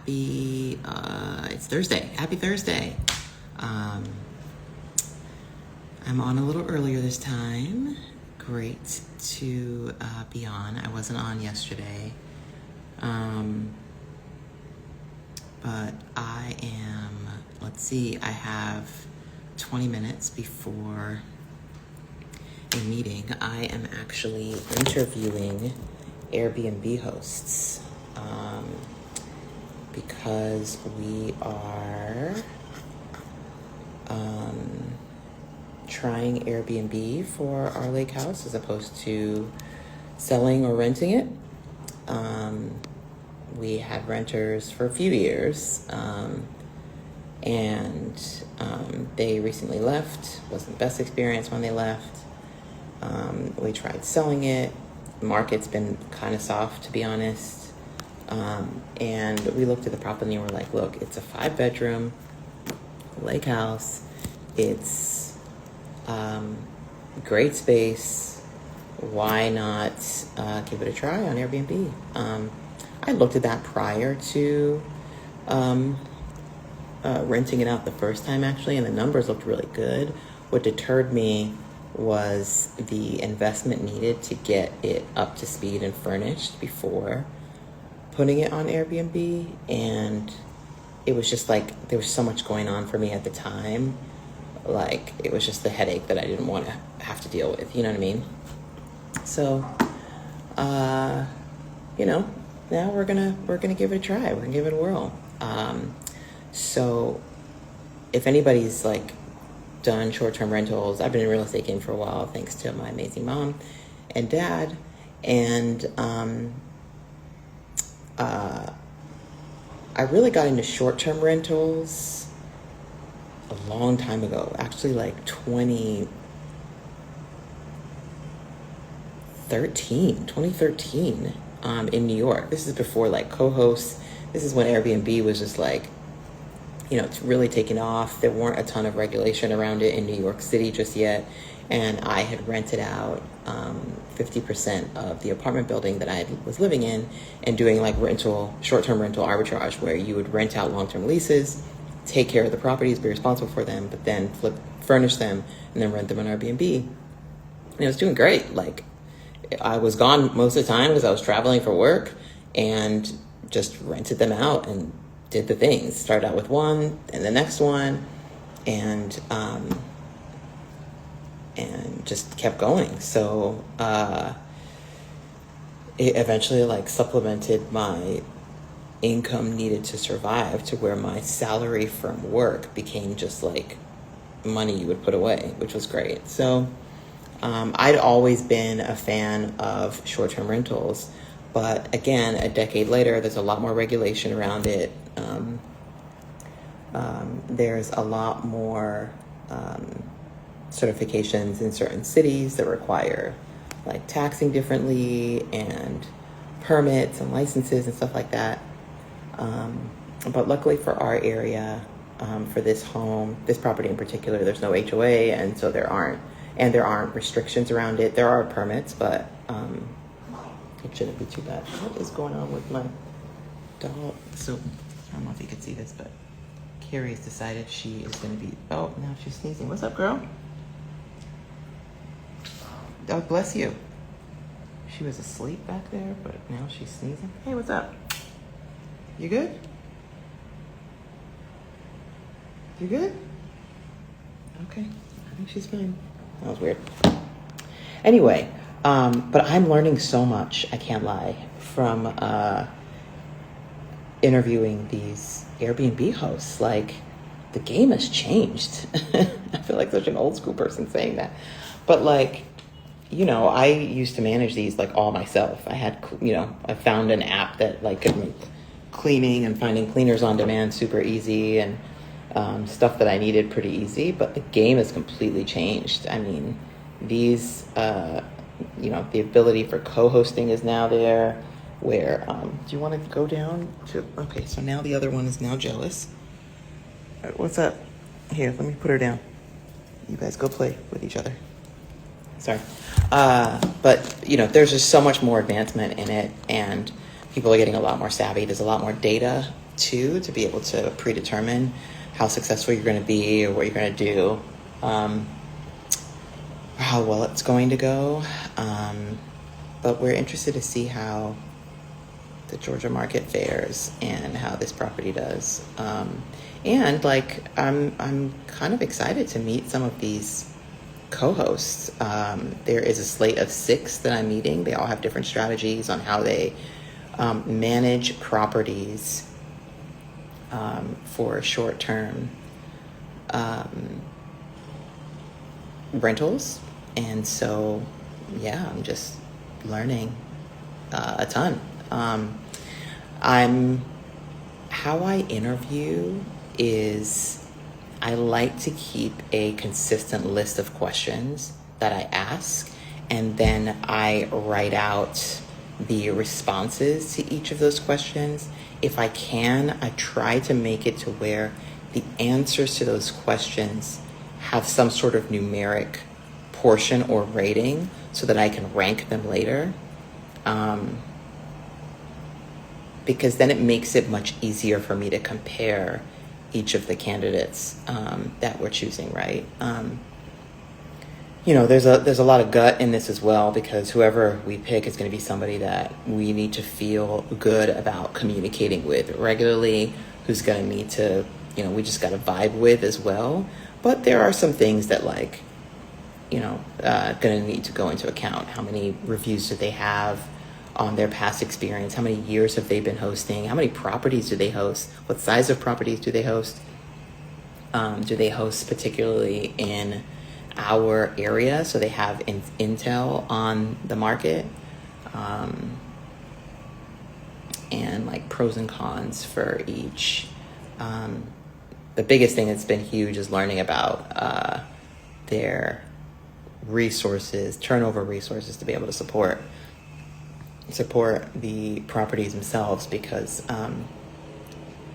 it's Thursday. Happy Thursday. I'm on a little earlier this time. Great to be on. I wasn't on yesterday. But I am, I have 20 minutes before a meeting. I am actually interviewing Airbnb hosts because we are trying Airbnb for our lake house as opposed to selling or renting it. We had renters for a few years, and they recently left. Wasn't the best experience when they left. We tried selling it. The market's been kind of soft, to be honest. And we looked at the property and we're like, look, it's a 5-bedroom lake house. It's great space. Why not give it a try on Airbnb? I looked at that prior to renting it out the first time, actually, and the numbers looked really good. What deterred me was the investment needed to get it up to speed and furnished before putting it on Airbnb. And it was just like, there was so much going on for me at the time. Like, it was just the headache that I didn't want to have to deal with, you know what I mean? So, now we're gonna give it a try. We're gonna give it a whirl. So if anybody's like done short-term rentals, I've been in real estate game for a while, thanks to my amazing mom and dad. And I really got into short-term rentals a long time ago, actually like 2013 in New York. This is before like Co-Hosts. This is when Airbnb was just like, it's really taken off. There weren't a ton of regulation around it in New York City just yet. And I had rented out 50% of the apartment building that I was living in and doing like short-term rental arbitrage, where you would rent out long-term leases, take care of the properties, be responsible for them, but then furnish them and then rent them on Airbnb. And it was doing great. Like, I was gone most of the time because I was traveling for work, and just rented them out and did the things. Started out with one and the next one, and just kept going. So it eventually like supplemented my income needed to survive, to where my salary from work became just like money you would put away, which was great. So I'd always been a fan of short-term rentals, but again, a decade later, there's a lot more regulation around it. There's a lot more certifications in certain cities that require like taxing differently and permits and licenses and stuff like that. But luckily for our area, for this property in particular, there's no HOA, and so there aren't restrictions around it. There are permits, but it shouldn't be too bad. What is going on with my dog? So I don't know if you can see this, but Carrie has decided she is going to be, now she's sneezing. What's up, girl? Oh, bless you. She was asleep back there, but now she's sneezing. Hey, what's up? You good? You good? Okay, I think she's fine. That was weird. Anyway, but I'm learning so much, I can't lie, from interviewing these Airbnb hosts. Like, the game has changed. I feel like such an old school person saying that. But like, I used to manage these like all myself. I had, I found an app that like could make cleaning and finding cleaners on demand super easy, and stuff that I needed pretty easy. But the game has completely changed. I mean, these, the ability for co-hosting is now there, where, do you want to go down to, okay, so now the other one is now jealous. What's up? Here, let me put her down. You guys go play with each other. Sorry. But, there's just so much more advancement in it. And people are getting a lot more savvy. There's a lot more data too to be able to predetermine how successful you're going to be or what you're going to do, how well it's going to go. But we're interested to see how the Georgia market fares and how this property does. And like, I'm kind of excited to meet some of these co-hosts. There is a slate of 6 that I'm meeting. They all have different strategies on how they manage properties for short-term rentals. And so, yeah, I'm just learning a ton. How I interview is I like to keep a consistent list of questions that I ask, and then I write out the responses to each of those questions. If I can, I try to make it to where the answers to those questions have some sort of numeric portion or rating so that I can rank them later. Because then it makes it much easier for me to compare each of the candidates that we're choosing, right? There's a lot of gut in this as well, because whoever we pick is going to be somebody that we need to feel good about communicating with regularly, who's going to need to, we just got to vibe with as well. But there are some things that going to need to go into account. How many reviews do they have on their past experience? How many years have they been hosting? How many properties do they host? What size of properties do they host? Do they host particularly in our area, so they have intel on the market? And like pros and cons for each. The biggest thing that's been huge is learning about their resources, turnover resources, to be able to support the properties themselves, because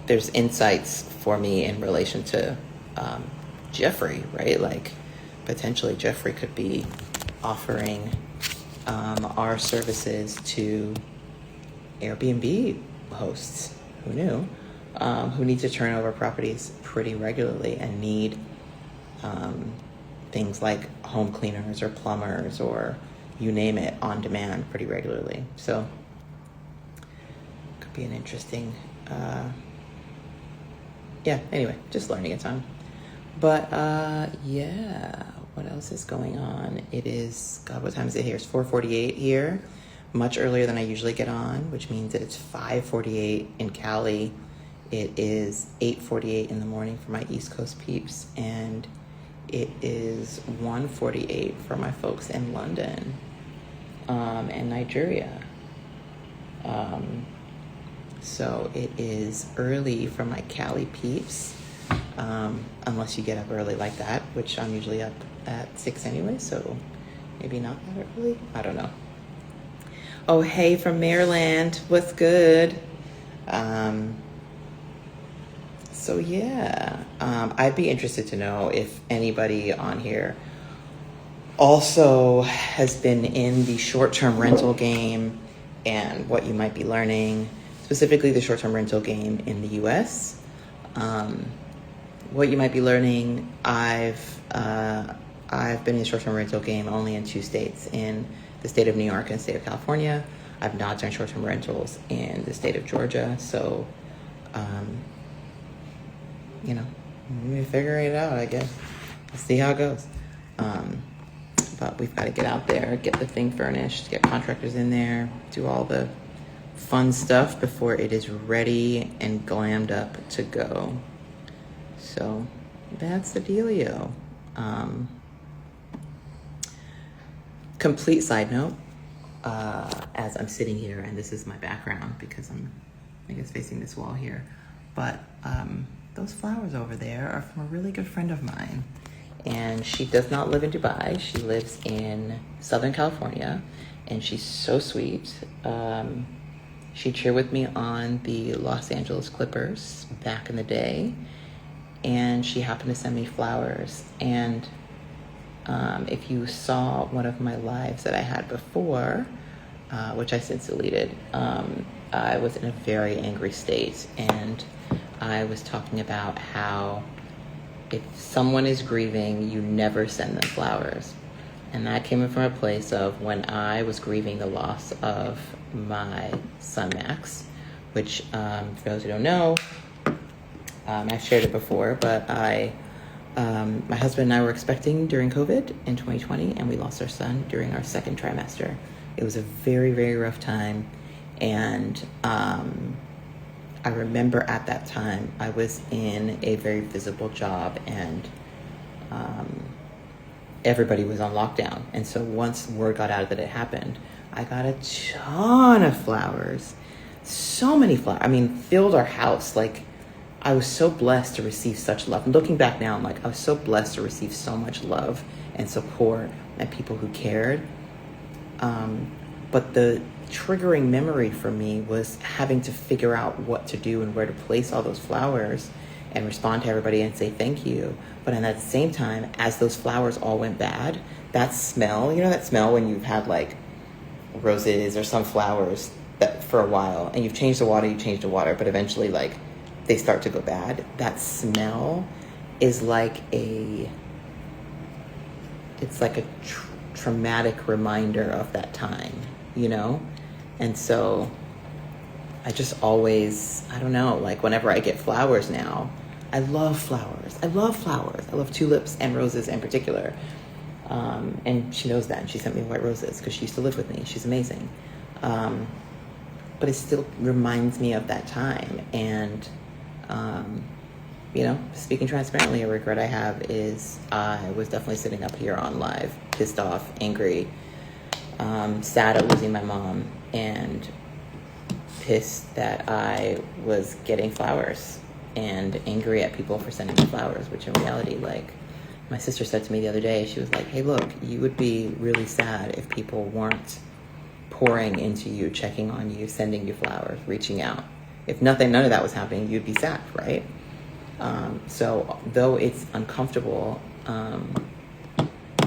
there's insights for me in relation to Jeffrey, right? Like potentially Jeffrey could be offering our services to Airbnb hosts, who knew, who need to turn over properties pretty regularly and need things like home cleaners or plumbers or you name it, on demand pretty regularly. So could be an interesting, anyway, just learning a ton. But what else is going on? It is, God, what time is it here? It's 4:48 here, much earlier than I usually get on, which means that it's 5:48 in Cali. It is 8:48 in the morning for my East Coast peeps, and it is 1:48 for my folks in London and Nigeria. So it is early for my Cali peeps, unless you get up early like that, which I'm usually up at 6 anyway, so maybe not that early. I don't know. Oh, hey, from Maryland. What's good? I'd be interested to know if anybody on here also has been in the short-term rental game and what you might be learning, specifically the short-term rental game in the U.S. What you might be learning. I've been in the short-term rental game only in 2 states, in the state of New York and the state of California. I've not done short-term rentals in the state of Georgia, so we're figuring it out, I guess. Let's see how it goes. But we've got to get out there, get the thing furnished, get contractors in there, do all the fun stuff before it is ready and glammed up to go. So that's the dealio. Complete side note, as I'm sitting here, and this is my background because I'm, I guess, facing this wall here, but those flowers over there are from a really good friend of mine, and she does not live in Dubai. She lives in Southern California, and she's so sweet. She cheered with me on the Los Angeles Clippers back in the day, and she happened to send me flowers. And if you saw one of my lives that I had before, which I since deleted, I was in a very angry state, and I was talking about how if someone is grieving, you never send them flowers. And that came from a place of when I was grieving the loss of my son, Max, which, for those who don't know, I've shared it before, but my husband and I were expecting during COVID in 2020, and we lost our son during our second trimester. It was a very, very rough time. And I remember at that time, I was in a very visible job, and everybody was on lockdown. And so once word got out that it happened, I got a ton of flowers. So many flowers. I mean, filled our house. Like, I was so blessed to receive such love. And looking back now, I'm like, I was so blessed to receive so much love and support and people who cared. But the triggering memory for me was having to figure out what to do and where to place all those flowers and respond to everybody and say thank you. But at the same time, as those flowers all went bad, that smell, you know that smell when you've had like roses or some flowers that for a while, and you've changed the water, but eventually like they start to go bad. That smell is like it's like a traumatic reminder of that time, you know? And so I just always, I don't know, like whenever I get flowers now, I love flowers. I love tulips and roses in particular. And she knows that. And she sent me white roses because she used to live with me. She's amazing. But it still reminds me of that time. And, you know, speaking transparently, a regret I have is I was definitely sitting up here on live, pissed off, angry, sad at losing my mom, and pissed that I was getting flowers and angry at people for sending me flowers, which in reality, like my sister said to me the other day, she was like, hey, look, you would be really sad if people weren't pouring into you, checking on you, sending you flowers, reaching out. If none of that was happening, you'd be sad, right? So though it's uncomfortable,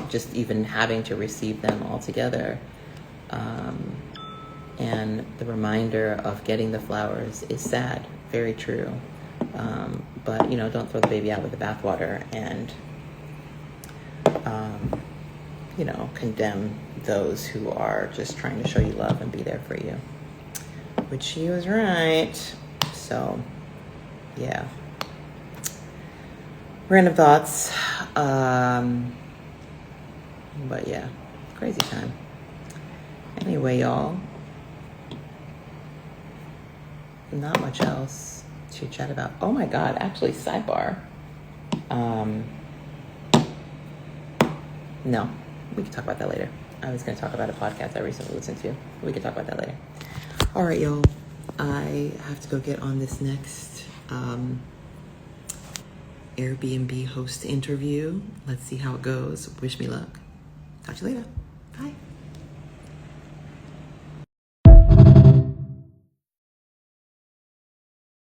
just even having to receive them all together, and the reminder of getting the flowers is sad, very true. But, you know, don't throw the baby out with the bathwater and, you know, condemn those who are just trying to show you love and be there for you, which she was right. So, yeah. Random thoughts. But yeah, crazy time. Anyway, y'all, not much else to chat about. Oh my God, actually, sidebar. No, we can talk about that later. I was going to talk about a podcast I recently listened to. We can talk about that later. All right, y'all. I have to go get on this next Airbnb host interview. Let's see how it goes. Wish me luck. Talk to you later. Bye.